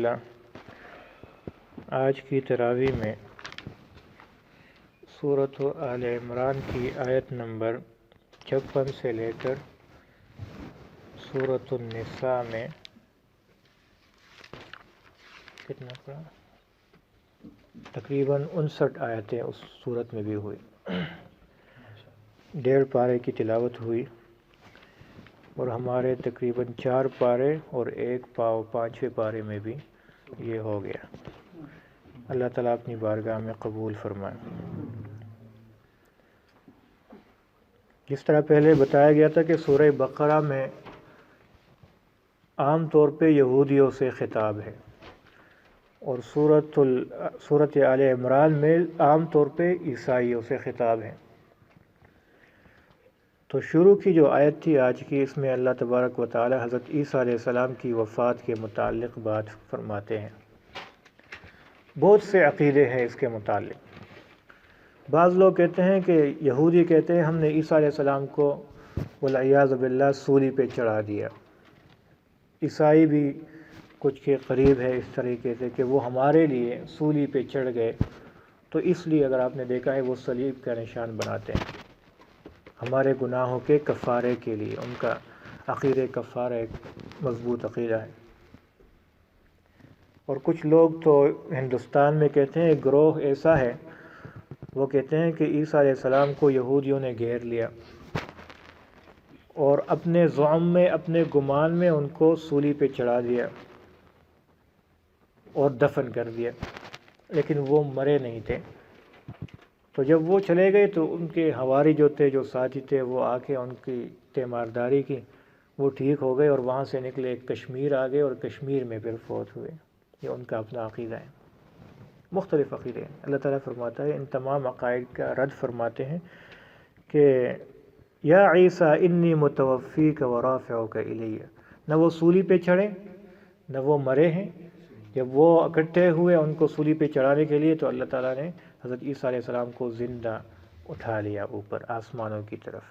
الحمدللہ آج کی تراویح میں سورۃ آل عمران کی آیت نمبر 56 سے لے کر سورۃ النساء میں تقریباً 59 آیتیں اس سورت میں بھی ہوئی، 1.5 پارے کی تلاوت ہوئی، اور ہمارے تقریباً 4 پارے اور 1 پاؤ 5ویں پارے میں بھی یہ ہو گیا۔ اللہ تعالیٰ اپنی بارگاہ میں قبول فرمائے۔ جس طرح پہلے بتایا گیا تھا کہ سورہ بقرہ میں عام طور پہ یہودیوں سے خطاب ہے، اور سورۃ آل عمران میں عام طور پہ عیسائیوں سے خطاب ہے۔ تو شروع کی جو آیت تھی آج کی، اس میں اللہ تبارک و تعالی حضرت عیسیٰ علیہ السلام کی وفات کے متعلق بات فرماتے ہیں۔ بہت سے عقیدے ہیں اس کے متعلق۔ بعض لوگ کہتے ہیں کہ یہودی کہتے ہیں ہم نے عیسیٰ علیہ السلام کو والعیاذ باللہ سولی پہ چڑھا دیا۔ عیسائی بھی کچھ کے قریب ہے اس طریقے سے کہ وہ ہمارے لیے سولی پہ چڑھ گئے، تو اس لیے اگر آپ نے دیکھا ہے وہ صلیب کا نشان بناتے ہیں ہمارے گناہوں کے کفارے کے لیے۔ ان کا عقیدہ کفارہ ایک مضبوط عقیدہ ہے۔ اور کچھ لوگ تو ہندوستان میں کہتے ہیں، ایک گروہ ایسا ہے، وہ کہتے ہیں کہ عیسیٰ علیہ السلام کو یہودیوں نے گھیر لیا اور اپنے زعم میں، اپنے گمان میں ان کو سولی پہ چڑھا دیا اور دفن کر دیا، لیکن وہ مرے نہیں تھے۔ تو جب وہ چلے گئے تو ان کے حواری جو تھے، جو ساتھی تھے، وہ آ کے ان کی تیمارداری کی، وہ ٹھیک ہو گئے اور وہاں سے نکلے کشمیر آ گئے اور کشمیر میں پھر فوت ہوئے۔ یہ ان کا اپنا عقیدہ ہے۔ مختلف عقیدے ہیں۔ اللہ تعالیٰ فرماتا ہے، ان تمام عقائد کا رد فرماتے ہیں کہ یا عیسیٰ انی متوفیک ورافعک الی۔ نہ وہ سولی پہ چڑھے، نہ وہ مرے ہیں۔ جب وہ اکٹھے ہوئے ان کو سولی پہ چڑھانے کے لیے، تو اللہ تعالیٰ نے حضرت عیسیٰ علیہ السلام کو زندہ اٹھا لیا اوپر آسمانوں کی طرف۔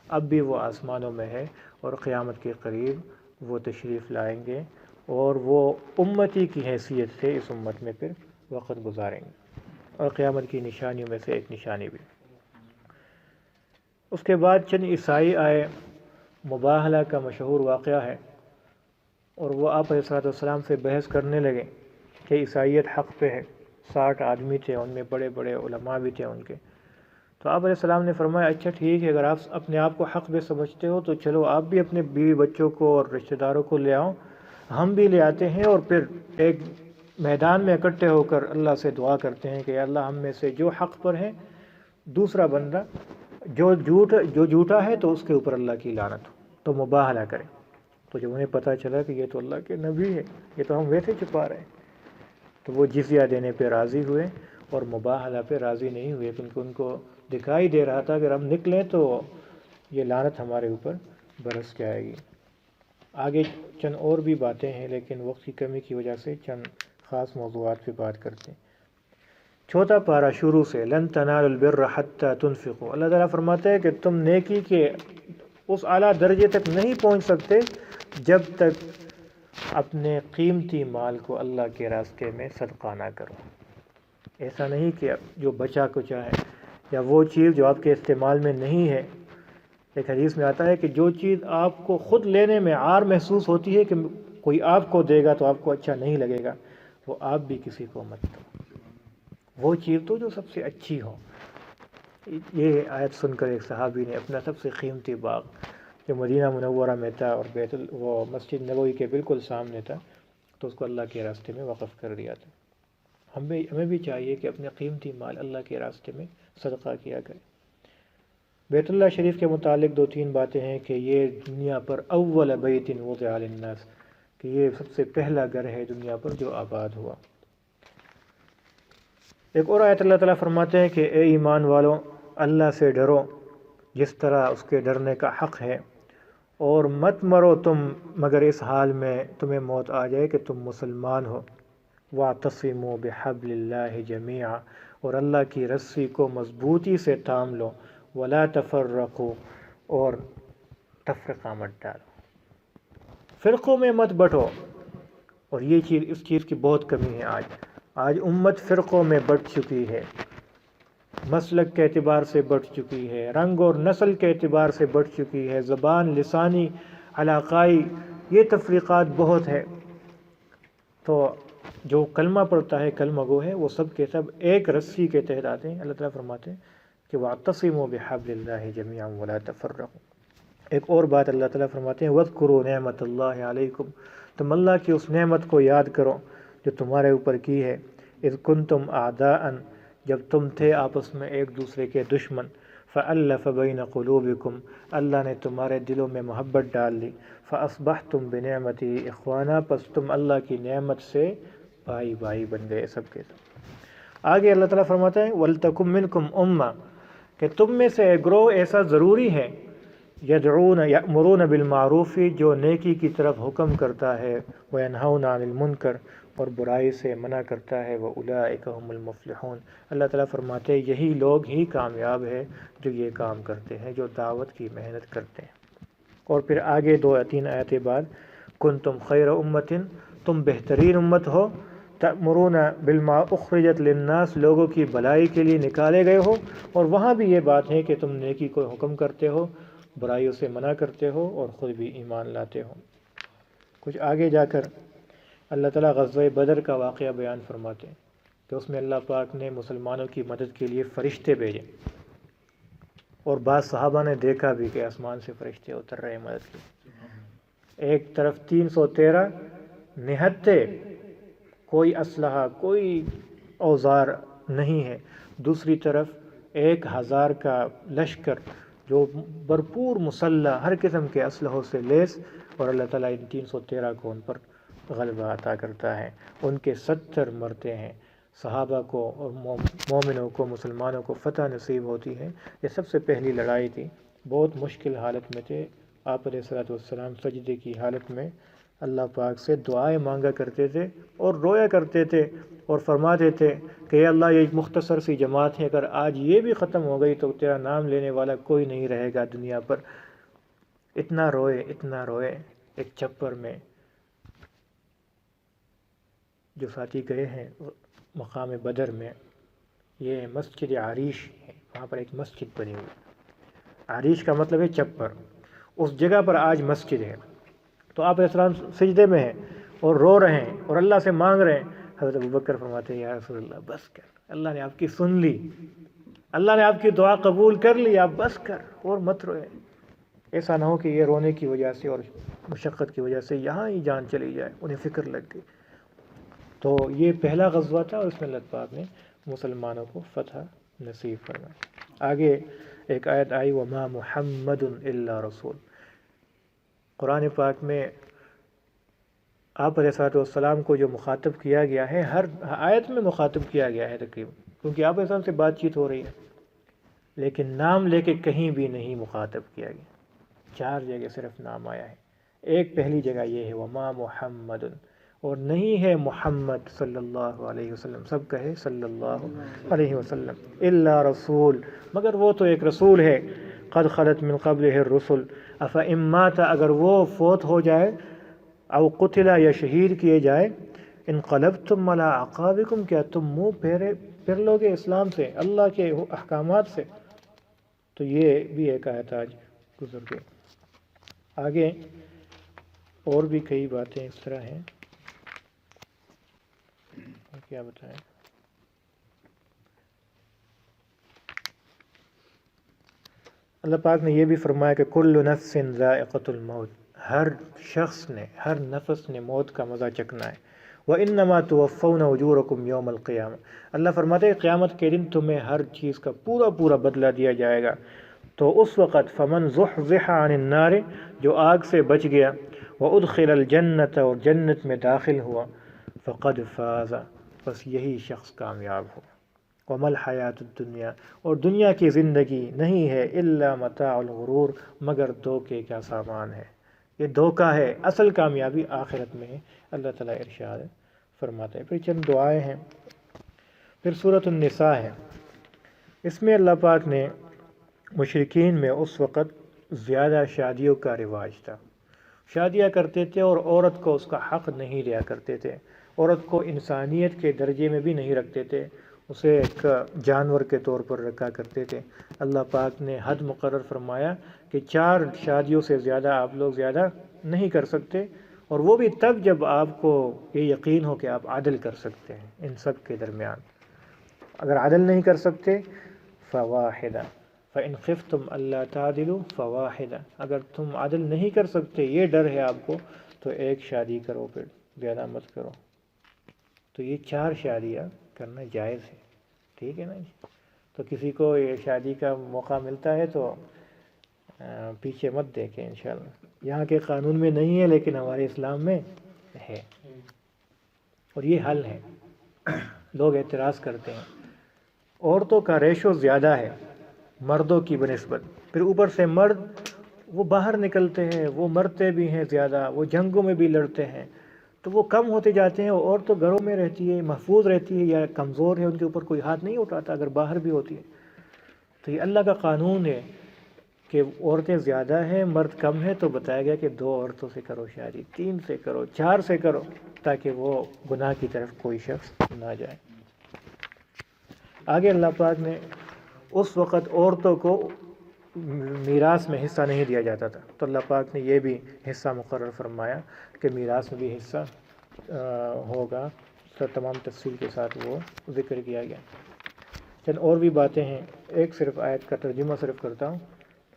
اب بھی وہ آسمانوں میں ہے اور قیامت کے قریب وہ تشریف لائیں گے، اور وہ امتی کی حیثیت سے اس امت میں پھر وقت گزاریں گے، اور قیامت کی نشانیوں میں سے ایک نشانی بھی۔ اس کے بعد چند عیسائی آئے۔ مباہلہ کا مشہور واقعہ ہے، اور وہ آپ علیہ السلام سے بحث کرنے لگے کہ عیسائیت حق پہ ہے۔ 60 آدمی تھے، ان میں بڑے بڑے علماء بھی تھے ان کے۔ تو آپ علیہ السلام نے فرمایا، اچھا ٹھیک ہے، اگر آپ اپنے آپ کو حق پہ سمجھتے ہو تو چلو آپ بھی اپنے بیوی بچوں کو اور رشتہ داروں کو لے آؤ، ہم بھی لے آتے ہیں، اور پھر ایک میدان میں اکٹھے ہو کر اللہ سے دعا کرتے ہیں کہ اللہ ہم میں سے جو حق پر ہے، دوسرا بندہ جو جھوٹا ہے تو اس کے اوپر اللہ کی لعنت ہو، تو مباہلہ کریں۔ تو جب انہیں پتہ چلا کہ یہ تو اللہ کے نبی ہے، یہ تو ہم ویسے چھپا رہے ہیں، تو وہ جزیہ دینے پہ راضی ہوئے، اور مباہلہ پہ راضی نہیں ہوئے، کیونکہ ان کو دکھائی دے رہا تھا کہ اگر ہم نکلیں تو یہ لعنت ہمارے اوپر برس جائے گی۔ آگے چند اور بھی باتیں ہیں، لیکن وقت کی کمی کی وجہ سے چند خاص موضوعات پہ بات کرتے ہیں۔ 4 پارہ شروع سے، لن تنالوا البر حتی تنفقوا۔ اللہ تعالیٰ فرماتا ہے کہ تم نیکی کے اس اعلیٰ درجے تک نہیں پہنچ سکتے جب تک اپنے قیمتی مال کو اللہ کے راستے میں صدقہ نہ کرو۔ ایسا نہیں کہ جو بچا کچا ہے، یا وہ چیز جو آپ کے استعمال میں نہیں ہے۔ ایک حدیث میں آتا ہے کہ جو چیز آپ کو خود لینے میں عار محسوس ہوتی ہے کہ کوئی آپ کو دے گا تو آپ کو اچھا نہیں لگے گا، وہ آپ بھی کسی کو مت دو، وہ چیز تو جو سب سے اچھی ہو۔ یہ آیت سن کر ایک صحابی نے اپنا سب سے قیمتی باغ جو مدینہ منورہ میں تھا اور وہ مسجد نبوی کے بالکل سامنے تھا، تو اس کو اللہ کے راستے میں وقف کر دیا تھا۔ ہمیں بھی چاہیے کہ اپنے قیمتی مال اللہ کے راستے میں صدقہ کیا کریں۔ بیت اللہ شریف کے متعلق 2-3 باتیں ہیں کہ یہ دنیا پر اول بیت وضع للناس، کہ یہ سب سے پہلا گھر ہے دنیا پر جو آباد ہوا۔ ایک اور آیت اللہ تعالیٰ فرماتے ہیں کہ اے ایمان والو، اللہ سے ڈرو جس طرح اس کے ڈرنے کا حق ہے، اور مت مرو تم مگر اس حال میں تمہیں موت آ جائے کہ تم مسلمان ہو۔ وَاعْتَصِمُوا بِحَبْلِ اللَّهِ جَمِيعًا، اور اللہ کی رسی کو مضبوطی سے تھام لو۔ وَلَا تَفَرَّقُوا، اور تفرقہ مت ڈالو، فرقوں میں مت بٹو۔ اور یہ چیز اس چیز کی بہت کمی ہے آج امت فرقوں میں بٹ چکی ہے، مسلک کے اعتبار سے بٹ چکی ہے، رنگ اور نسل کے اعتبار سے بٹ چکی ہے، زبان، لسانی، علاقائی، یہ تفریقات بہت ہے۔ تو جو کلمہ پڑھتا ہے، کلمہ گو ہے، وہ سب کے سب ایک رسی کے تحت آتے ہیں۔ اللہ تعالیٰ فرماتے ہیں کہ وَاعْتَصِمُوا بِحَبْلِ اللَّهِ جَمِيعًا وَلَا تَفَرَّقُوا۔ ایک اور بات اللہ تعالیٰ فرماتے ہیں وَاذْكُرُوا نِعْمَتَ اللَّهِ عَلَيْكُمْ، تم اللہ کی اس نعمت کو یاد کرو جو تمہارے اوپر کی ہے، اذ کنتم اعداء، جب تم تھے آپس میں ایک دوسرے کے دشمن، فألف بین قلوبکم، اللہ نے تمہارے دلوں میں محبت ڈال دی، فاصبحتم بنعمتی اخوانا، پس تم اللہ کی نعمت سے بھائی بھائی بن گئے سب کے سب۔ آگے اللہ تعالیٰ فرماتا ہے وَلْتَكُمْ مِنْكُمْ أُمَّةٌ، کہ تم میں سے ایک گروہ ایسا ضروری ہے، یدعون یأمرون بالمعروف، جو نیکی کی طرف حکم کرتا ہے، وینہون عن المنکر، اور برائی سے منع کرتا ہے، وَأُولَئِكَ هُمُ الْمُفْلِحُونَ، اللہ تعالیٰ فرماتے ہیں یہی لوگ ہی کامیاب ہے جو یہ کام کرتے ہیں، جو دعوت کی محنت کرتے ہیں۔ اور پھر آگے 2-3 آیتیں بعد کنتم خیر امت، تم بہترین امت ہو، تأمرون بالمعروف اخرجت للناس، لوگوں کی بھلائی کے لیے نکالے گئے ہو، اور وہاں بھی یہ بات ہے کہ تم نیکی کو حکم کرتے ہو، برائیوں سے منع کرتے ہو، اور خود بھی ایمان لاتے ہو۔ کچھ آگے جا کر اللہ تعالیٰ غزوہ بدر کا واقعہ بیان فرماتے ہیں کہ اس میں اللہ پاک نے مسلمانوں کی مدد کے لیے فرشتے بھیجے، اور بعض صحابہ نے دیکھا بھی کہ آسمان سے فرشتے اتر رہے مدد کے۔ ایک طرف 313 نہتے، کوئی اسلحہ، کوئی اوزار نہیں ہے، دوسری طرف 1000 کا لشکر جو بھرپور مسلح، ہر قسم کے اسلحوں سے لیس، اور اللہ تعالیٰ ان 313 کو ان پر غلبہ عطا کرتا ہے، ان کے 70 مرتے ہیں، صحابہ کو اور مومنوں کو، مسلمانوں کو فتح نصیب ہوتی ہے۔ یہ سب سے پہلی لڑائی تھی، بہت مشکل حالت میں تھے آپ علیہ الصلوۃ والسلام، سجدے کی حالت میں اللہ پاک سے دعائیں مانگا کرتے تھے اور رویا کرتے تھے، اور فرماتے تھے کہ اے اللہ یہ مختصر سی جماعت ہے، اگر آج یہ بھی ختم ہو گئی تو تیرا نام لینے والا کوئی نہیں رہے گا دنیا پر۔ اتنا روئے، اتنا روئے۔ ایک چپر میں جو ساتھی گئے ہیں مقام بدر میں، یہ مسجد عریش ہے، وہاں پر ایک مسجد بنی ہوئی، عریش کا مطلب ہے چپر، اس جگہ پر آج مسجد ہے۔ تو آپ علیہ السلام سجدے میں ہیں اور رو رہے ہیں اور اللہ سے مانگ رہے ہیں۔ حضرت ابوبکر فرماتے ہیں یا رسول اللہ بس کر، اللہ نے آپ کی سن لی، اللہ نے آپ کی دعا قبول کر لی، آپ بس کر اور مت روئے۔ ایسا نہ ہو کہ یہ رونے کی وجہ سے اور مشقت کی وجہ سے یہاں ہی جان چلی جائے، انہیں فکر لگ گئی۔ تو یہ پہلا غزوہ تھا، اور اس میں اللہ پاک نے مسلمانوں کو فتح نصیب فرمائی۔ آگے ایک آیت آئی وما محمد الا رسول، قرآن پاک میں آپ علیہ السلام کو جو مخاطب کیا گیا ہے، ہر آیت میں مخاطب کیا گیا ہے تقریباً، کیونکہ آپ علیہ السلام سے بات چیت ہو رہی ہے، لیکن نام لے کے کہیں بھی نہیں مخاطب کیا گیا۔ 4 جگہ صرف نام آیا ہے۔ ایک پہلی جگہ یہ ہے وما محمد، اور نہیں ہے محمد صلی اللہ علیہ وسلم، سب کہے صلی اللہ علیہ وسلم، الا رسول، مگر وہ تو ایک رسول ہے، قد خلت من قبلہ الرسل افئن مات، اگر وہ فوت ہو جائے، او قتل، یا شہید کیے جائے، انقلبتم علی اعقابکم، کیا تم منہ پھر لوگے اسلام سے، اللہ کے احکامات سے؟ تو یہ بھی ایک آیت آج گزر گئی۔ آگے اور بھی کئی باتیں اس طرح ہیں، کیا بتائیں۔ اللہ پاک نے یہ بھی فرمایا کہ کل نفس ذائقۃ الموت، ہر شخص نے، ہر نفس نے موت کا مزہ چکھنا ہے۔ وَإِنَّمَا تُوَفَّوْنَ أُجُورَكُمْ يَوْمَ الْقِيَامَةِ، اللہ فرماتے ہیں قیامت کے دن تمہیں ہر چیز کا پورا بدلہ دیا جائے گا۔ تو اس وقت فَمَنْ زُحْزِحَ عَنِ النَّارِ، جو آگ سے بچ گیا، وَأُدْخِلَ الْجَنَّةَ، اور جنت میں داخل ہوا، فَقَدْ فَازَ، بس یہی شخص کامیاب ہو۔ وَمَا الْحَيَاةُ الدُّنْيَا، اور دنیا کی زندگی نہیں ہے، إِلَّا مَتَاعُ الْغُرُورِ، مگر دھوکے کا سامان ہے، یہ دھوکہ ہے، اصل کامیابی آخرت میں ہے، اللہ تعالیٰ ارشاد فرماتے ہیں۔ پھر چند دعائیں ہیں، پھر سورۃ النساء ہے، اس میں اللہ پاک نے مشرکین میں اس وقت زیادہ شادیوں کا رواج تھا، شادیاں کرتے تھے اور عورت کو اس کا حق نہیں دیا کرتے تھے، عورت کو انسانیت کے درجے میں بھی نہیں رکھتے تھے، اسے ایک جانور کے طور پر رکھا کرتے تھے۔ اللہ پاک نے حد مقرر فرمایا کہ 4 شادیوں سے زیادہ آپ لوگ زیادہ نہیں کر سکتے، اور وہ بھی تب جب آپ کو یہ یقین ہو کہ آپ عدل کر سکتے ہیں ان سب کے درمیان۔ اگر عدل نہیں کر سکتے فواحدہ فإن خفتم اللہ تعدلوا فواحدہ، اگر تم عدل نہیں کر سکتے، یہ ڈر ہے آپ کو، تو ایک شادی کرو، پھر زیادہ مت کرو۔ تو یہ 4 شادیاں کرنا جائز ہے، ٹھیک ہے نا جی؟ تو کسی کو یہ شادی کا موقع ملتا ہے تو پیچھے مت دیکھیں، انشاءاللہ یہاں کے قانون میں نہیں ہے لیکن ہمارے اسلام میں ہے، اور یہ حل ہے۔ لوگ اعتراض کرتے ہیں عورتوں کا ریشو زیادہ ہے مردوں کی بنسبت، پھر اوپر سے مرد وہ باہر نکلتے ہیں، وہ مرتے بھی ہیں زیادہ، وہ جنگوں میں بھی لڑتے ہیں، تو وہ کم ہوتے جاتے ہیں، اور تو گھروں میں رہتی ہے، محفوظ رہتی ہے، یا کمزور ہے، ان کے اوپر کوئی ہاتھ نہیں اٹھاتا اگر باہر بھی ہوتی ہے۔ تو یہ اللہ کا قانون ہے کہ عورتیں زیادہ ہیں مرد کم ہے، تو بتایا گیا کہ 2 عورتوں سے کرو شادی، 3 سے کرو، 4 سے کرو، تاکہ وہ گناہ کی طرف کوئی شخص نہ جائے۔ آگے اللہ پاک نے اس وقت عورتوں کو میراث میں حصہ نہیں دیا جاتا تھا، تو اللہ پاک نے یہ بھی حصہ مقرر فرمایا کہ میراث میں بھی حصہ ہوگا، تو تمام تفصیل کے ساتھ وہ ذکر کیا گیا۔ چند اور بھی باتیں ہیں، ایک صرف آیت کا ترجمہ صرف کرتا ہوں۔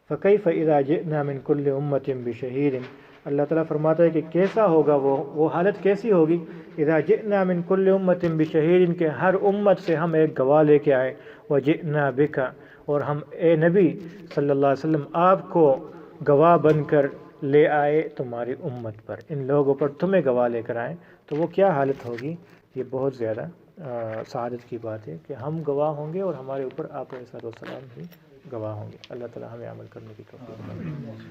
فَكَيْفَ إِذَا جِئْنَا مِن كُلِّ أُمَّةٍ بِشَهِيدٍ، اللہ تعالیٰ فرماتا ہے کہ کیسا ہوگا وہ حالت کیسی ہوگی، اذا جئنا من كل امت بشہید، کہ ہر امت سے ہم ایک گواہ لے کے آئے، وجئنا بک، اور ہم اے نبی صلی اللہ علیہ وسلم آپ کو گواہ بن کر لے آئے تمہاری امت پر، ان لوگوں پر تمہیں گواہ لے کر آئیں، تو وہ کیا حالت ہوگی؟ یہ بہت زیادہ سعادت کی بات ہے کہ ہم گواہ ہوں گے اور ہمارے اوپر آپ علیہ السلام بھی گواہ ہوں گے۔ اللہ تعالیٰ ہمیں عمل کرنے کی توفیق دے۔